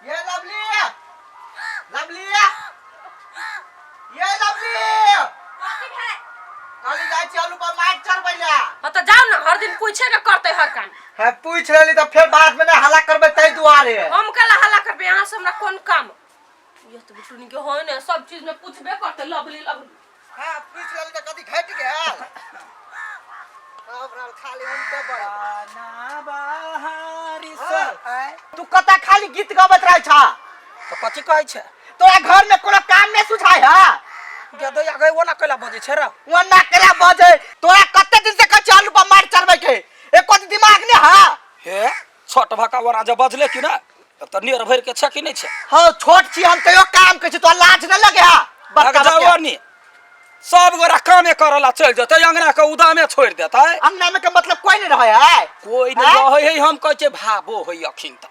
ये lovely lovely ये lovely कथी भेलै काली जाय छी आलू पर माइट चढ़बैला हां त जाओ ना हर दिन पूछे के करते हर कान है पूछ लेली त फिर बाद में ना हल्ला करबे तै दुआरे हम कला हल्ला करबे यहां से हमरा कोन काम ये तो बिटुनी के होय ने सब चीज में पूछबे करते लवली हां पूछ लेली त कथी घट गेल हमरा खाली उनके बड़ा बाहरी सर तू कता खाली गीत गाबत रहै छ तो कथी कहै छै तोरा घर में कोनो काम नै सुझाय है गदो आगे वो ना कला बजे छै रे वो ना कला बजे तोरा कते दिन से कहै आलू पर मार चढ़बै के एको दिमाग नै है हे छोट भका वरा जे बजले कि ना त नियर भर के छ कि नै छै हां छोट छी हम तयो काम कहै छी तो लाज न लगे है बड़का जवानी सब गोरा कामे करला चल जतै अंगना के उदामे छोड़ देतै अंगना में के मतलब कोई नै रहै है कोई नै रहै है हम कहै छै भाबो है अखिन त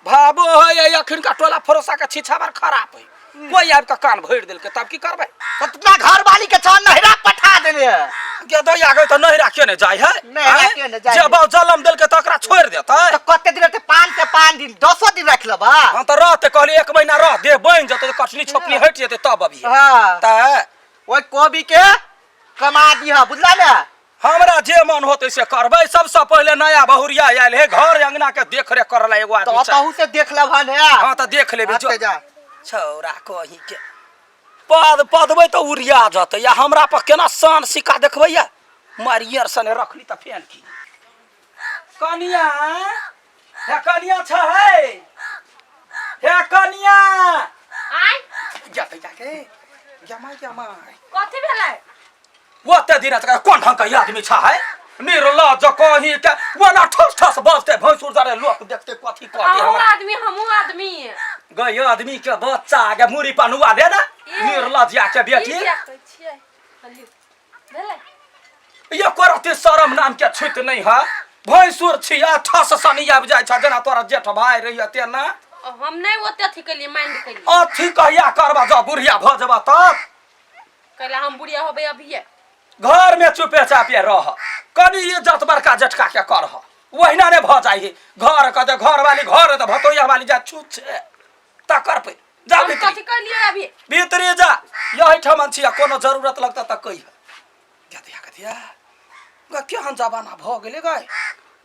भाबो है अखिन का टोला फरोसा के छिछावर खराब है कोई आब के कान भर देल के तब की करबै ततना घर वाली के छन नहिरा पठा देले गदो आगे त नहिरा के नै जाय है नहिरा के नै जाय जब जलम देल के तकरा छोड़ देतै त कते दिन रहते 5 से 5 दिन 10 दिन रख लेबा हां त रहते कहली 1 महीना रह दे बन जते कटनी छोपनी हट जेते तब अभी हां त ओइ कोबी के कमा दिहा बुझला ने हमरा जे मन होते से करबै सबसे पहले नया बहुरिया आयल है घर अंगना के देख रेख करला एगो आदमी तो तहु से देख लेबा ने हां त देख लेबे जो जा छौरा कहि के पदबै त उरिया जते या हमरा पर केना शान सिक्का देखबै या मारियर सने रखली त फेन की कनिया हे कनिया छ हे कनिया आय जाके जमाई कथी भेलै ओते दिन तक कोन ढंग के आदमी छ है निरला ज कहि के वना ठस ठस बजते भैंसुर जारे लोक देखते कथी कहते हमरा हमू आदमी गय आदमी के बच्चा के मुरी पनुआ दे ना निरला जिया के बेटी ई क्या कहै छियै भेलै ये करते शरम नाम के छुत नहीं है भैंसुर छिया ठस सनी आब जाय छ जना तोरा जेठ भाई रहिया ते ना हम नहीं ओते अथी केलिए माइंड केलिए अथी कहिया करबा जा बुढ़िया भ जबा तब कहला हम बुढ़िया होबे अभी घर में चुपे चापे रह कनी इज्जत बड़का जेठका के करह वहिना ने भ जाई घर के जे घर वाली घर त भतोया वाली जा छूत छे तकर पे जा हम भीतरी कथी करलिए अभी भीतरी जा यही ठमन छिया कोनो जरूरत लगता त कहि गदिया ग केहन जमाना भ गेले गय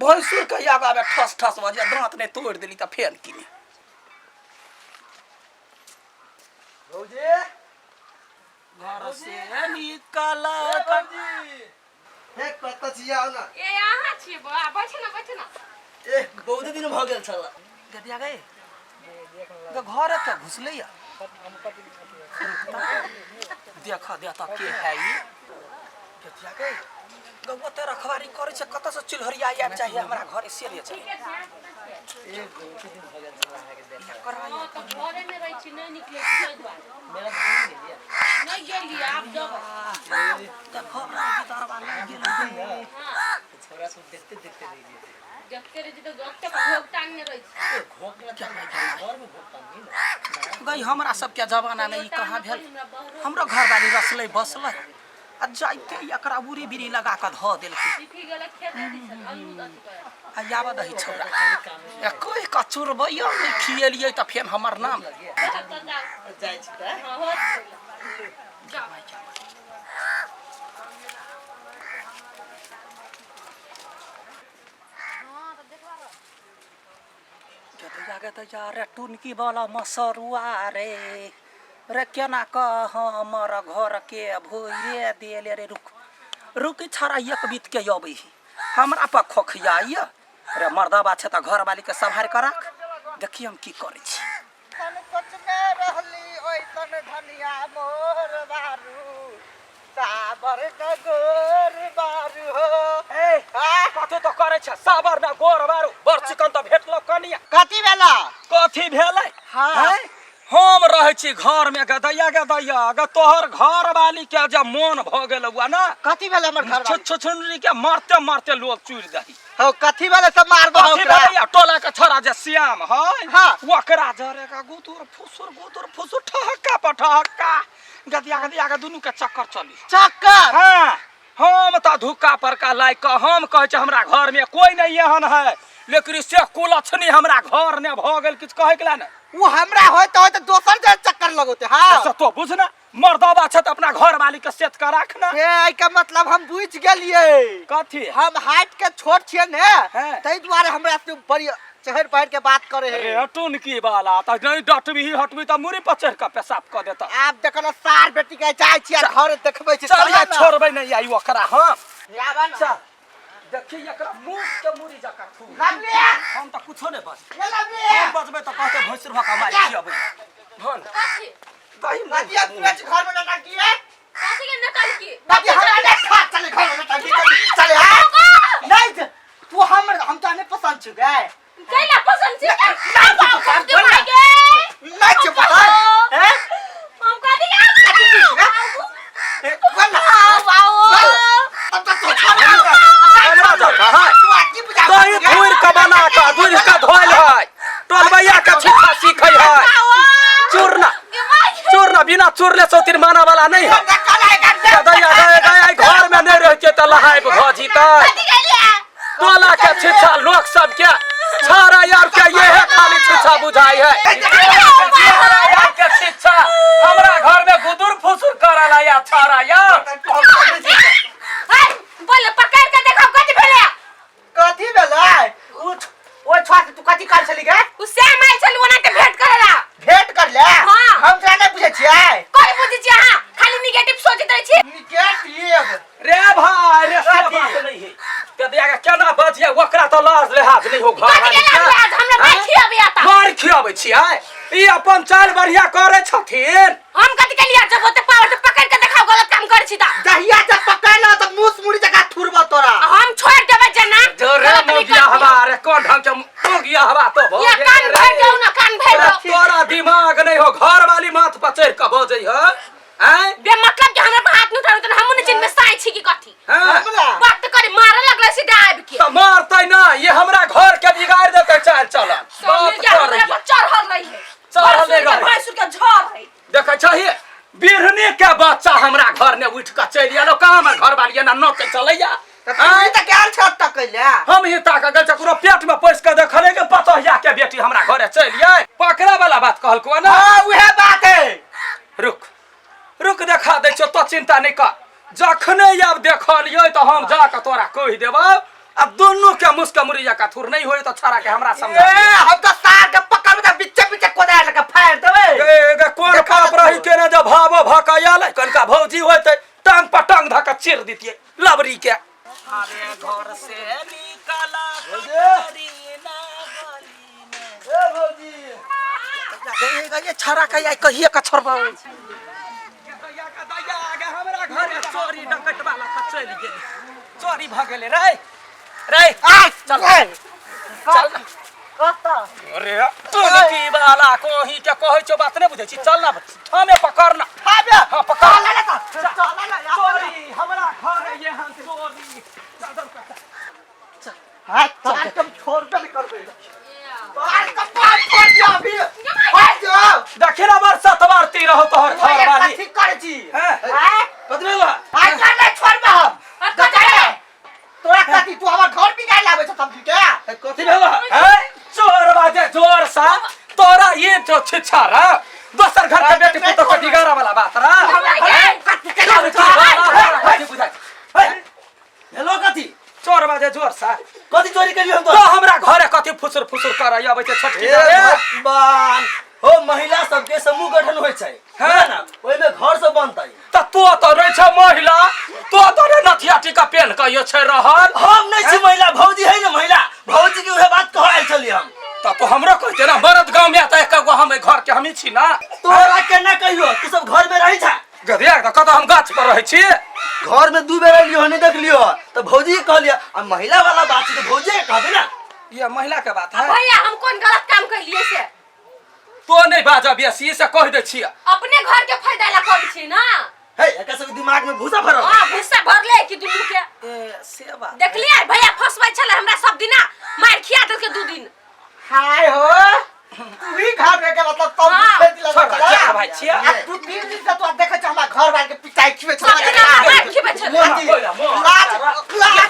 भैंसुर के आगा में ठस ठस बजे दांत ने तोड़ देली त फेन की भौजी घर से निकल हे कत छिया ना ए यहाँ छिए बा बैठ ना ए बहुत दिन भ गेल छला गदिया गए घर त घुसले या देख दे त के है ई गदिया गए गवा त रखवारी करे छ कत से चिलहरिया आब चाहिए हमरा घर से ले चाहिए ए बहुत दिन भ गेल छला है के देख हां तो घरे में रही छी नहीं निकले छी द्वार मेरा दिन गेलिया नहीं गेली आप जब त घर भीतर वाला गेल हां छोरा सब देखते देखते रह गए देखते रही तो डॉक्टर का भोग टांगने रही छी घोक के घर में भोग टांगी गई हमरा सब के जमाना में ई कहां भेल हमरो घर वाली रसले बसले आ जाइते एकरा बुरी बिरी लगा के ध देल सीखी गेल खेते दिस अमरूद अथी कर आ याब दही छोरा ए कोई कचुर बइया में खिएलिए त फेन हमर नाम जाय छी त हां हो जा जागे त जा रे टुनकी वाला मसरुआ रे केना कह हमर घर के भोरे देले रे रुक छरा एक बीत के अबै हमरा पर खोखियाइया रे मर्दबा छ त घर वाली के संभार कर राख देखी हम की करे छी तन सच में रहली ओइ तन धनिया मोर बारू साबर का गोर बारू हो ए कथि त करे छ साबर ना गोर बारू बरचिकन त भेटलो कनिया कथी भेला कथी भेलै हां हम रहे छी घर में गदैया ग तोहर घर वाली के जब मन भ गेल हुआ ना कथी भेला हमर घर वाली छुछुनरी के मारते मारते लोग चूर दही हो कथी भेला सब मारबो कथी भेलै टोला के छोरा जे श्याम है हां ओकरा जरेगा गुतुर फुसुर ठहक्का पठहक्का गदिया के दुनू के चक्कर चली चक्कर हां हम त धुक्का पर का लाई क हम कहे छ हमरा घर में कोई नहीं एहन है लेकिन से कुलछनी हमरा घर ने भ गेल किछ कहे के ला ना वो हमरा होय तो दोसर जे चक्कर लगोते हां ऐसा तो बुझ ना मर्दबा छ त अपना घर वाली के सेट कर राखना ए आई का मतलब हम बुझ गेलिए कथी हम हाइट के छोट छिए ने हाँ। तै दुआरे हमरा से बड़ी चहर पैर के बात करे है अरे टुनकी वाला त नहीं डटबी हटबी त मुरी पर चढ़ के पेशाब क देता आप देखल सार बेटी के जाय छिए घर देखबै छी चल या छोड़बै नहीं आई ओकरा हां याबा ना देखी एकरा मुंह के मुरी जका थू लवली हम त कुछो नहीं बस ये लवली हम बजबै त कहते भैंसुर भका मार छियबै धन काची दही नदिया पेच घर में लटा की है काची के नटल की नदिया हमरा ने खा चले घर में लटा की चले हां नहीं तू हम जाने पसंद छ गए कैला पसंद छी नहीं बाबू पसंद के भाई गे नहीं छ पसंद हैं हम कदी आ वाला बाबू अब तो छोड़ हमरा जका हां तू आकी बुझा दही फूर के बना के दूध के धोइल है टोलबैया के छिपा सीखै है चूरना बिना चूरले सौतीर माना वाला नहीं है दैया गए घर में नहीं रह के त लहाय भजी त टोला के छिछा लोग सब के छारा यार के ये है खाली छिछा बुझाई है छारा यार के छिछा हमरा घर में गुदुर फुसुर करला या छारा यार बोले पकड़ के देखो कथि भेले कथी भेलै ओ छात तू कथी कर चली गए उससे मैं चलू ना के भेंट करेला भेंट कर ले हाँ। हम तोरा नहीं बुझे छियै कोई बुझी छी हां खाली नेगेटिव सोचत रही छी निकेटिव रे भाई रे सब बात नहीं है ते दिया के केना बजिया ओकरा त लाज लिहाज नहीं हो घर कथि के लाज हमरा मार खियाबे आता मार खियाबै छियै ई अपन चाल बढ़िया करे छथिन हम कथि के लिया जब ओते पावर से पकड़ के देखाओ गलत काम कर छी ता दहिया जब पकड़ लो तो मुस मुड़ी जगह थुरबो तोरा हम छोड़ देबे जना जोरे मोगिया हमारे कोन ढंग के मोगिया हवा तो भो ये कान भर दो ना कान भर दो तोरा दिमाग नहीं हो घर वाली माथ पर चढ़ के बजै हो हैं बे मतलब कि हमरा पर हाथ न उठाओ त हम न चिन्ह में साई छी की कथि हैं बात करे मारे लगले सीधा आब के तो मारतै ना ये हमरा घर के बिगाड़ देतै चाल चलन सामने जा हमरा पर चढ़ल रही है चढ़ल नहीं रही। भैंसुर के झड़ है देखै चाहिए बिरहनी के बच्चा हमरा घर ने उठ के चलि आलो का हमर घर वाली ना नोच चलैया आई त केहन छत तकैले हम ही ताक गल चकरो पेट में पैस के देखले के पतोहिया के बेटी हमरा घरे चलिए पकड़ा वाला बात कहलको ना हां उहे बात है रुक देखा दै छो तो चिंता नहीं कर जखने अब देखलिए तो हम जाके तोरा कह देबो अब दोनों के मुस्का मुरिया का थुर नहीं होई तो छाड़ा के हमरा समझा ए हम तो सार के पकड़ में बीचे बीचे कोदा लगा फाड़ देबे ए कोन पाप रही के ना जब भाव भकायाल कनका भौजी होते टांग पर टांग धका चीर दितिए लबरी के अरे घर से निकाला करी ना गली में ए भौजी ये छाड़ा के आई कहिए का छोड़बो हमरा घर चोरी डकट वाला त चली गेली चोरी भ गेले रे आ चल चल कत अरे टोलकी वाला कोही के कहै छो बात नहीं बुझै छी चल ना हमें पकड़ना खाबे हां पकड़ ले ले चल ले चोरी हमरा घर है ये हम चोरी चल हां चल तुम छोड़ दे करबे बाहर का पार छोड़ दिया अभी हट जाओ दखिरा बार सतवारती रहो तोहर घर वाली ठीक करे छी हैं हां बदलेवा आज नहीं छोड़बे हम कथि तोरा कथि तू हमर घर बिगाड़ लाबे छ समझी के कथि भेला हैं चोर बाजे जोर सा तोरा ये जो छिछारा दोसर घर के बेटी पुतो के दिगारा वाला बात रा कथि के बुझाई हेलो कथी चोर बाजे जोर सा कथी चोरी करियो हम तो हमरा घरे कथि फुसुर फुसुर करय आबै छै छटकी ए भगवान हो महिला सबके समूह गठन होय छै हाँ। है ना ओइ में घर सब बनतै त तो रे छ महिला तो रे नथिया टीका पेन के यो छै रहल हम नहीं छी महिला भौजी है ना महिला भौजी के उहे बात कहै छली हम तो हमरो कहते ना मरद गांव में त एकगो हम घर के हमी छी ना तोरा के ना कहियो तू सब घर में रही छा गधिया त कत हम गाछ पर रहै छी घर में दू बेर लियो नहीं देख लियो तो भौजी के कहलिया आ महिला वाला बात छै तो भौजी के कहबे ना ये महिला के बात है भैया हम कौन गलत काम कइलिए से तो नहीं बाजा बेसी से कह दे छी अपने घर के फायदा ला कर छी ना है एका सब दिमाग में भूसा भरल हां भुस्सा भरले कि दुनू के ए सेवा देखलिए भैया फसबै छले हमरा सब दिना मार खिया देल के 2 दिन हाय हो तू ही घर में के मतलब तो हाँ। खेत लगा छोड़ जा भाई छिया आ तू 3 दिन से तो देखे छ हमरा घर वाले के पिटाई खिबे छ सब दिना मार खिबे छले लाज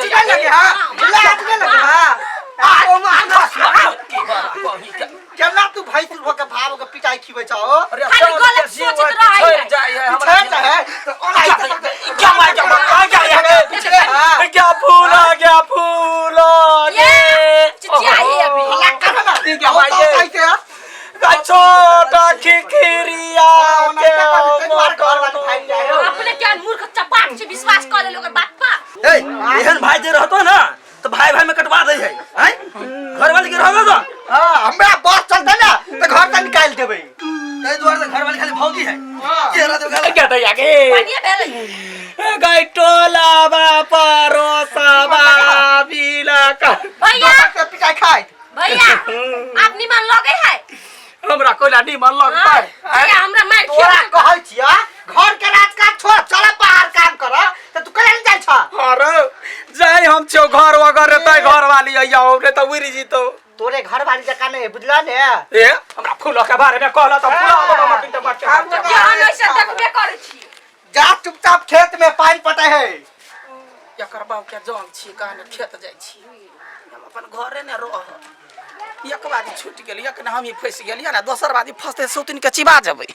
नहीं लगे हां लाज नहीं लगे हां आ ओ मान केना तू भाई तू के भाव खिबै चाहो अरे खाली गलत सोचत रहै है। जाय है हमरा हमरा है तो ओला क्या मार क्या फूल आ गया फूल ये चाहिए अभी। हल्ला कर ना ठीक है भाई तो ये। कैसे छोटा खिखिरिया ओना घर वाली खाइ जाए अपने क्या मूर्ख चपाट से विश्वास कर ले लोग बात पा। ए एहन भाई जे रहतो ना तो भाई भाई में कटवा दे है हैं घर वाली के रहबे तो हां हमरा बस चलते ना तो घर से निकाल देबै तै द्वार से घर वाली खाली भौजी है के रह दे गल क्या तो आगे पानी भेल गाय टोला परोसा बिला का भैया के पिटाई खाइ भैया आप निमन लगे है हमरा कोइला निमन लगता है भैया हमरा मार तोरा खिया कहै छिया घर के राजकाज छोड़ चल बाहर काम कर त तू कहे नहीं जाय छ अरे जाय हम छो घर वगैरह तय घर वाली आइया रे त उरी जी तो तोरे घर वाली जका नहीं बुझला ने ए हमरा फूल के बारे में कहला त फूल बाबा मत बात ये हम ऐसे देखबे करे छी। जा चुपचाप खेत में पानी पटे है एकर बाप के जम छी काने खेत जाय छी हम अपन घरे ने रह एक बारी छूट गेल एक ना हम ही फंस गेलिया ना दोसर बारी फंसते सुतिन के चिबा जबै।